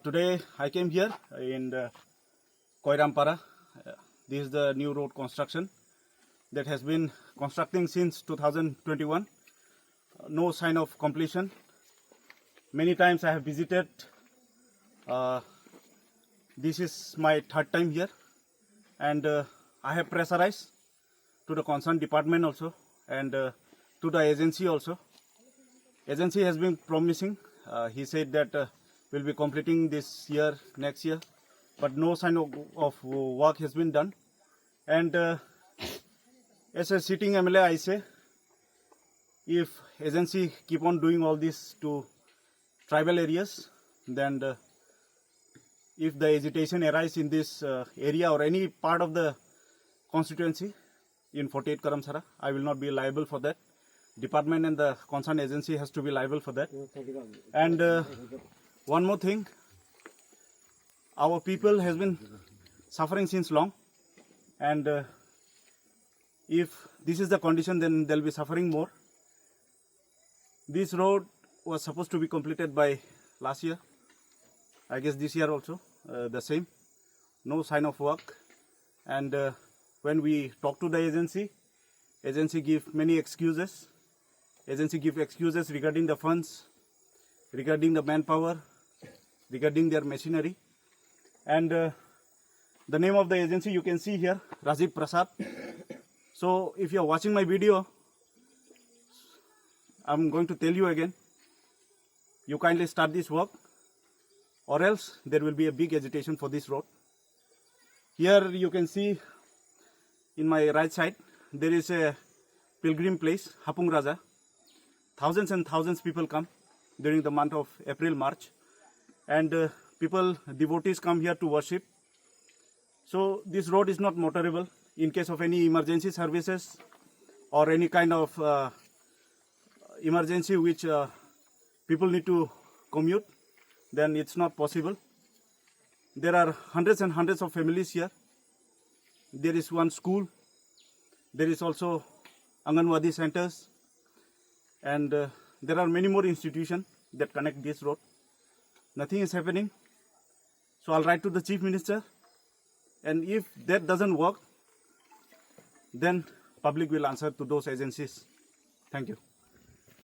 Today I came here in Koirampara. This is the new road construction that has been constructing since 2021. No sign of completion. Many times I have visited. This is my third time here, and I have pressurized to the concerned department also, and to the agency also. Agency has been promising. He said that we'll be completing this year, next year, but no sign of work has been done. And as a sitting MLA, I say, if agency keep on doing all this to tribal areas, then if the agitation arises in this area or any part of the constituency in 48 Karamsara, I will not be liable for that. Department and the concerned agency has to be liable for that. And one more thing, our people has been suffering since long, and if this is the condition, then they'll be suffering more. This road was supposed to be completed by last year. I guess this year also the same. No sign of work. And when we talk to the agency give many excuses. Agency give excuses regarding the funds, regarding the manpower, regarding their machinery. And the name of the agency you can see here, Rajiv Prasad. So if you are watching my video, I'm going to tell you again, you kindly start this work, or else there will be a big agitation for this road. Here you can see in my right side, there is a pilgrim place, Hapung Raja. Thousands and thousands people come during the month of April, March. And devotees come here to worship. So this road is not motorable. In case of any emergency services or any kind of emergency which people need to commute, then it's not possible. There are hundreds and hundreds of families here. There is one school. There is also Anganwadi centers. And there are many more institutions that connect this road. Nothing is happening. So I'll write to the Chief Minister. And if that doesn't work, then public will answer to those agencies. Thank you.